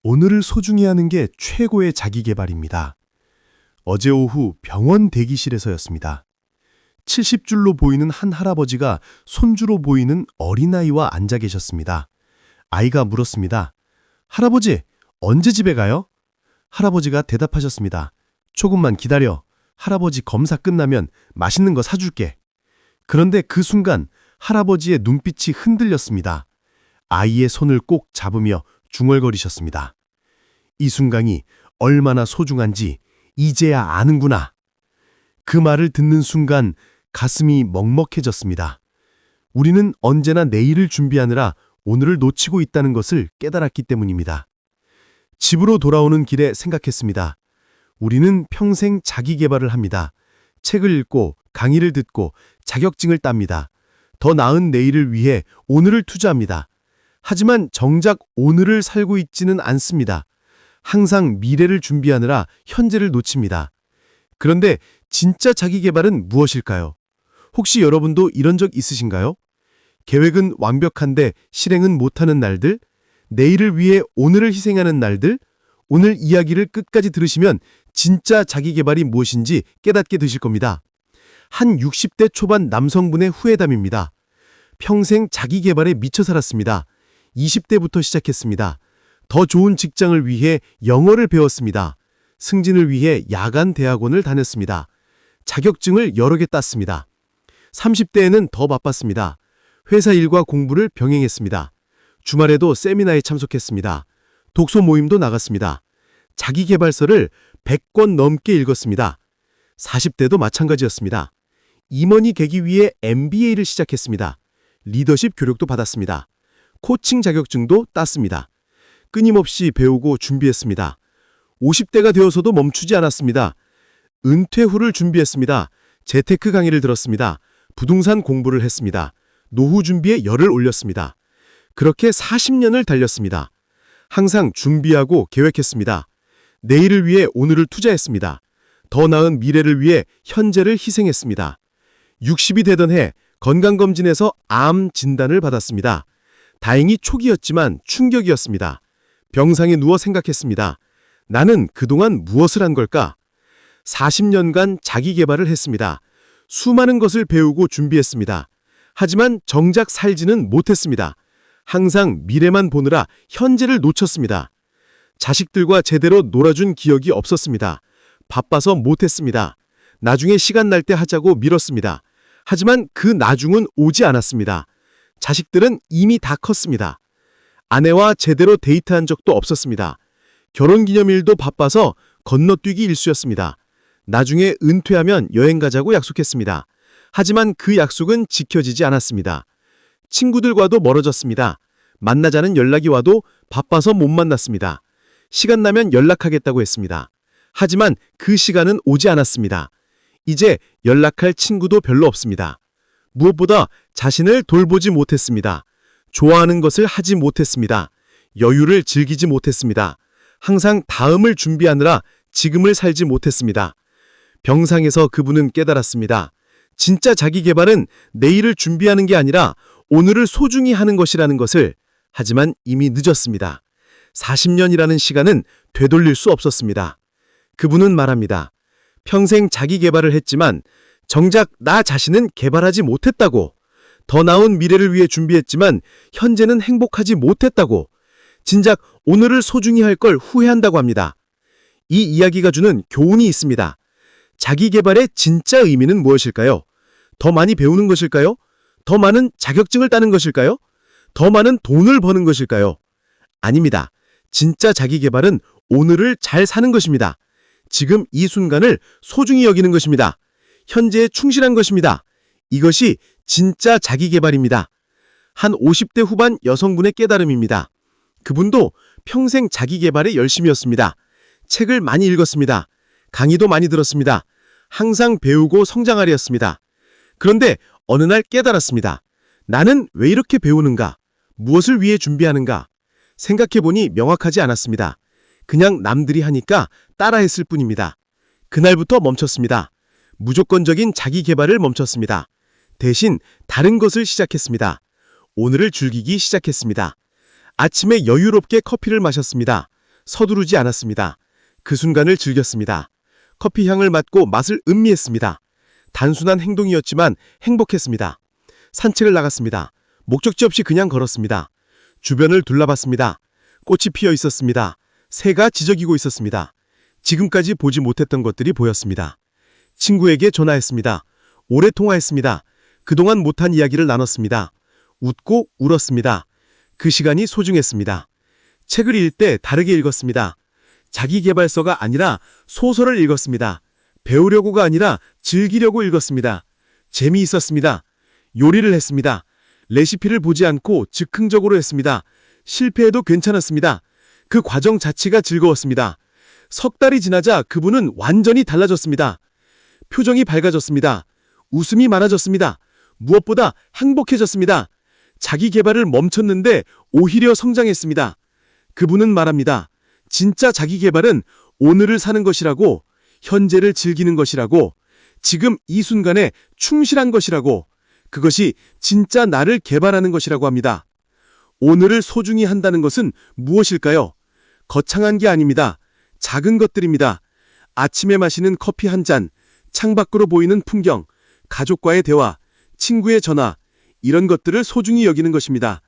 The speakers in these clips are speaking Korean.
오늘을 소중히 하는 게 최고의 자기계발입니다. 어제 오후 병원 대기실에서였습니다. 70줄로 보이는 한 할아버지가 손주로 보이는 어린아이와 앉아 계셨습니다. 아이가 물었습니다. 할아버지, 언제 집에 가요? 할아버지가 대답하셨습니다. 조금만 기다려. 할아버지 검사 끝나면 맛있는 거 사줄게. 그런데 그 순간 할아버지의 눈빛이 흔들렸습니다. 아이의 손을 꼭 잡으며 중얼거리셨습니다. 이 순간이 얼마나 소중한지 이제야 아는구나. 그 말을 듣는 순간 가슴이 먹먹해졌습니다. 우리는 언제나 내일을 준비하느라 오늘을 놓치고 있다는 것을 깨달았기 때문입니다. 집으로 돌아오는 길에 생각했습니다. 우리는 평생 자기 개발을 합니다. 책을 읽고 강의를 듣고 자격증을 땁니다. 더 나은 내일을 위해 오늘을 투자합니다. 하지만 정작 오늘을 살고 있지는 않습니다. 항상 미래를 준비하느라 현재를 놓칩니다. 그런데 진짜 자기 개발은 무엇일까요? 혹시 여러분도 이런 적 있으신가요? 계획은 완벽한데 실행은 못하는 날들? 내일을 위해 오늘을 희생하는 날들? 오늘 이야기를 끝까지 들으시면 진짜 자기 개발이 무엇인지 깨닫게 되실 겁니다. 한 60대 초반 남성분의 후회담입니다. 평생 자기 개발에 미쳐 살았습니다. 20대부터 시작했습니다. 더 좋은 직장을 위해 영어를 배웠습니다. 승진을 위해 야간 대학원을 다녔습니다. 자격증을 여러 개 땄습니다. 30대에는 더 바빴습니다. 회사 일과 공부를 병행했습니다. 주말에도 세미나에 참석했습니다. 독서 모임도 나갔습니다. 자기계발서를 100권 넘게 읽었습니다. 40대도 마찬가지였습니다. 임원이 되기 위해 MBA를 시작했습니다. 리더십 교육도 받았습니다. 코칭 자격증도 땄습니다. 끊임없이 배우고 준비했습니다. 50대가 되어서도 멈추지 않았습니다. 은퇴 후를 준비했습니다. 재테크 강의를 들었습니다. 부동산 공부를 했습니다. 노후 준비에 열을 올렸습니다. 그렇게 40년을 달렸습니다. 항상 준비하고 계획했습니다. 내일을 위해 오늘을 투자했습니다. 더 나은 미래를 위해 현재를 희생했습니다. 60이 되던 해 건강검진에서 암 진단을 받았습니다. 다행히 초기였지만 충격이었습니다. 병상에 누워 생각했습니다. 나는 그동안 무엇을 한 걸까? 40년간 자기 개발을 했습니다. 수많은 것을 배우고 준비했습니다. 하지만 정작 살지는 못했습니다. 항상 미래만 보느라 현재를 놓쳤습니다. 자식들과 제대로 놀아준 기억이 없었습니다. 바빠서 못했습니다. 나중에 시간 날 때 하자고 미뤘습니다. 하지만 그 나중은 오지 않았습니다. 자식들은 이미 다 컸습니다. 아내와 제대로 데이트한 적도 없었습니다. 결혼기념일도 바빠서 건너뛰기 일쑤였습니다. 나중에 은퇴하면 여행 가자고 약속했습니다. 하지만 그 약속은 지켜지지 않았습니다. 친구들과도 멀어졌습니다. 만나자는 연락이 와도 바빠서 못 만났습니다. 시간 나면 연락하겠다고 했습니다. 하지만 그 시간은 오지 않았습니다. 이제 연락할 친구도 별로 없습니다. 무엇보다 자신을 돌보지 못했습니다. 좋아하는 것을 하지 못했습니다. 여유를 즐기지 못했습니다. 항상 다음을 준비하느라 지금을 살지 못했습니다. 병상에서 그분은 깨달았습니다. 진짜 자기 개발은 내일을 준비하는 게 아니라 오늘을 소중히 하는 것이라는 것을. 하지만 이미 늦었습니다. 40년이라는 시간은 되돌릴 수 없었습니다. 그분은 말합니다. 평생 자기 개발을 했지만 정작 나 자신은 개발하지 못했다고. 더 나은 미래를 위해 준비했지만 현재는 행복하지 못했다고. 진작 오늘을 소중히 할 걸 후회한다고 합니다. 이 이야기가 주는 교훈이 있습니다. 자기 개발의 진짜 의미는 무엇일까요? 더 많이 배우는 것일까요? 더 많은 자격증을 따는 것일까요? 더 많은 돈을 버는 것일까요? 아닙니다. 진짜 자기 개발은 오늘을 잘 사는 것입니다. 지금 이 순간을 소중히 여기는 것입니다. 현재에 충실한 것입니다. 이것이 진짜 자기 개발입니다. 한 50대 후반 여성분의 깨달음입니다. 그분도 평생 자기 개발에 열심이었습니다. 책을 많이 읽었습니다. 강의도 많이 들었습니다. 항상 배우고 성장하려였습니다. 그런데 어느 날 깨달았습니다. 나는 왜 이렇게 배우는가? 무엇을 위해 준비하는가? 생각해보니 명확하지 않았습니다. 그냥 남들이 하니까 따라했을 뿐입니다. 그날부터 멈췄습니다. 무조건적인 자기 개발을 멈췄습니다. 대신 다른 것을 시작했습니다. 오늘을 즐기기 시작했습니다. 아침에 여유롭게 커피를 마셨습니다. 서두르지 않았습니다. 그 순간을 즐겼습니다. 커피 향을 맡고 맛을 음미했습니다. 단순한 행동이었지만 행복했습니다. 산책을 나갔습니다. 목적지 없이 그냥 걸었습니다. 주변을 둘러봤습니다. 꽃이 피어 있었습니다. 새가 지저귀고 있었습니다. 지금까지 보지 못했던 것들이 보였습니다. 친구에게 전화했습니다. 오래 통화했습니다. 그동안 못한 이야기를 나눴습니다. 웃고 울었습니다. 그 시간이 소중했습니다. 책을 읽을 때 다르게 읽었습니다. 자기계발서가 아니라 소설을 읽었습니다. 배우려고가 아니라 즐기려고 읽었습니다. 재미있었습니다. 요리를 했습니다. 레시피를 보지 않고 즉흥적으로 했습니다. 실패해도 괜찮았습니다. 그 과정 자체가 즐거웠습니다. 석 달이 지나자 그분은 완전히 달라졌습니다. 표정이 밝아졌습니다. 웃음이 많아졌습니다. 무엇보다 행복해졌습니다. 자기 개발을 멈췄는데 오히려 성장했습니다. 그분은 말합니다. 진짜 자기 개발은 오늘을 사는 것이라고, 현재를 즐기는 것이라고, 지금 이 순간에 충실한 것이라고, 그것이 진짜 나를 개발하는 것이라고 합니다. 오늘을 소중히 한다는 것은 무엇일까요? 거창한 게 아닙니다. 작은 것들입니다. 아침에 마시는 커피 한 잔, 창밖으로 보이는 풍경, 가족과의 대화, 친구의 전화, 이런 것들을 소중히 여기는 것입니다.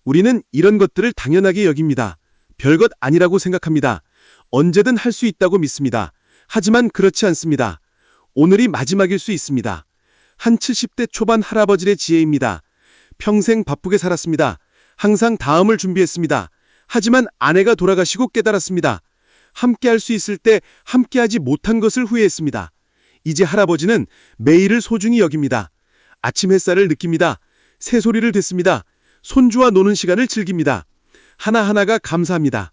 우리는 이런 것들을 당연하게 여깁니다. 별것 아니라고 생각합니다. 언제든 할 수 있다고 믿습니다. 하지만 그렇지 않습니다. 오늘이 마지막일 수 있습니다. 한 70대 초반 할아버지의 지혜입니다. 평생 바쁘게 살았습니다. 항상 다음을 준비했습니다. 하지만 아내가 돌아가시고 깨달았습니다. 함께 할 수 있을 때 함께하지 못한 것을 후회했습니다. 이제 할아버지는 매일을 소중히 여깁니다. 아침 햇살을 느낍니다. 새소리를 듣습니다. 손주와 노는 시간을 즐깁니다. 하나하나가 감사합니다.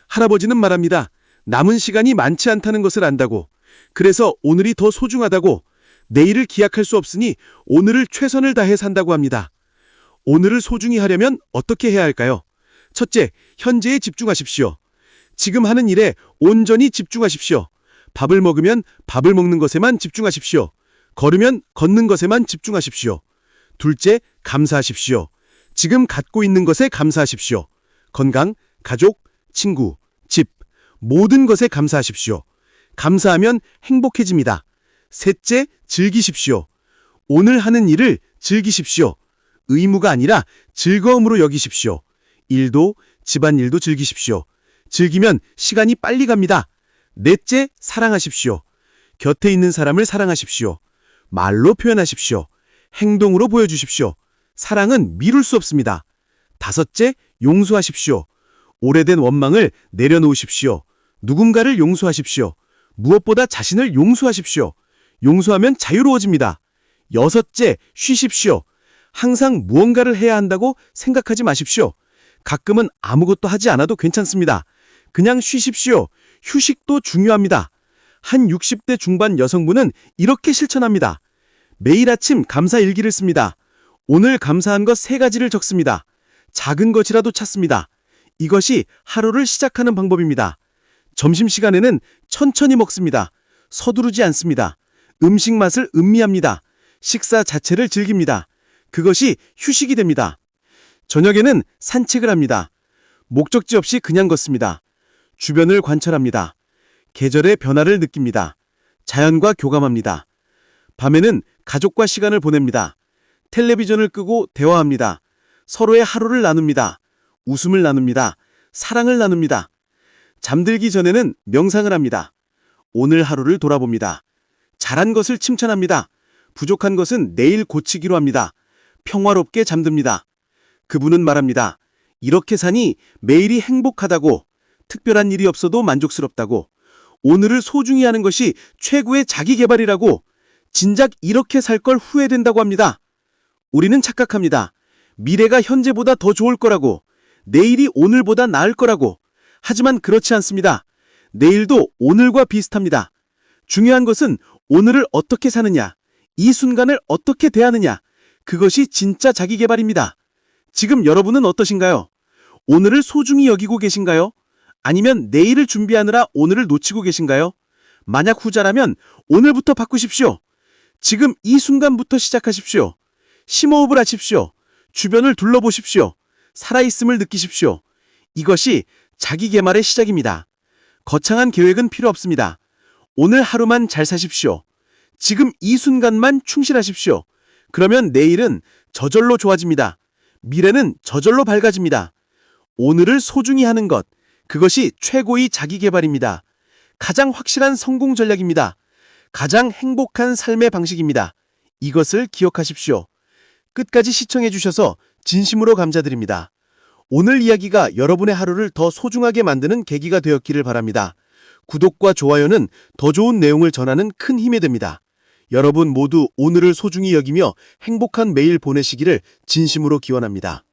할아버지는 말합니다. 남은 시간이 많지 않다는 것을 안다고. 그래서 오늘이 더 소중하다고. 내일을 기약할 수 없으니 오늘을 최선을 다해 산다고 합니다. 오늘을 소중히 하려면 어떻게 해야 할까요? 첫째, 현재에 집중하십시오. 지금 하는 일에 온전히 집중하십시오. 밥을 먹으면 밥을 먹는 것에만 집중하십시오. 걸으면 걷는 것에만 집중하십시오. 둘째, 감사하십시오. 지금 갖고 있는 것에 감사하십시오. 건강, 가족, 친구, 집, 모든 것에 감사하십시오. 감사하면 행복해집니다. 셋째, 즐기십시오. 오늘 하는 일을 즐기십시오. 의무가 아니라 즐거움으로 여기십시오. 일도, 집안일도 즐기십시오. 즐기면 시간이 빨리 갑니다. 넷째, 사랑하십시오. 곁에 있는 사람을 사랑하십시오. 말로 표현하십시오. 행동으로 보여주십시오. 사랑은 미룰 수 없습니다. 다섯째, 용서하십시오. 오래된 원망을 내려놓으십시오. 누군가를 용서하십시오. 무엇보다 자신을 용서하십시오. 용서하면 자유로워집니다. 여섯째, 쉬십시오. 항상 무언가를 해야 한다고 생각하지 마십시오. 가끔은 아무것도 하지 않아도 괜찮습니다. 그냥 쉬십시오. 휴식도 중요합니다. 한 60대 중반 여성분은 이렇게 실천합니다. 매일 아침 감사 일기를 씁니다. 오늘 감사한 것 3가지를 적습니다. 작은 것이라도 찾습니다. 이것이 하루를 시작하는 방법입니다. 점심시간에는 천천히 먹습니다. 서두르지 않습니다. 음식 맛을 음미합니다. 식사 자체를 즐깁니다. 그것이 휴식이 됩니다. 저녁에는 산책을 합니다. 목적지 없이 그냥 걷습니다. 주변을 관찰합니다. 계절의 변화를 느낍니다. 자연과 교감합니다. 밤에는 가족과 시간을 보냅니다. 텔레비전을 끄고 대화합니다. 서로의 하루를 나눕니다. 웃음을 나눕니다. 사랑을 나눕니다. 잠들기 전에는 명상을 합니다. 오늘 하루를 돌아봅니다. 잘한 것을 칭찬합니다. 부족한 것은 내일 고치기로 합니다. 평화롭게 잠듭니다. 그분은 말합니다. 이렇게 사니 매일이 행복하다고, 특별한 일이 없어도 만족스럽다고, 오늘을 소중히 하는 것이 최고의 자기개발이라고, 진작 이렇게 살 걸 후회된다고 합니다. 우리는 착각합니다. 미래가 현재보다 더 좋을 거라고, 내일이 오늘보다 나을 거라고. 하지만 그렇지 않습니다. 내일도 오늘과 비슷합니다. 중요한 것은 오늘을 어떻게 사느냐, 이 순간을 어떻게 대하느냐, 그것이 진짜 자기개발입니다. 지금 여러분은 어떠신가요? 오늘을 소중히 여기고 계신가요? 아니면 내일을 준비하느라 오늘을 놓치고 계신가요? 만약 후자라면 오늘부터 바꾸십시오. 지금 이 순간부터 시작하십시오. 심호흡을 하십시오. 주변을 둘러보십시오. 살아있음을 느끼십시오. 이것이 자기 개발의 시작입니다. 거창한 계획은 필요 없습니다. 오늘 하루만 잘 사십시오. 지금 이 순간만 충실하십시오. 그러면 내일은 저절로 좋아집니다. 미래는 저절로 밝아집니다. 오늘을 소중히 하는 것, 그것이 최고의 자기 개발입니다. 가장 확실한 성공 전략입니다. 가장 행복한 삶의 방식입니다. 이것을 기억하십시오. 끝까지 시청해 주셔서 진심으로 감사드립니다. 오늘 이야기가 여러분의 하루를 더 소중하게 만드는 계기가 되었기를 바랍니다. 구독과 좋아요는 더 좋은 내용을 전하는 큰 힘이 됩니다. 여러분 모두 오늘을 소중히 여기며 행복한 매일 보내시기를 진심으로 기원합니다.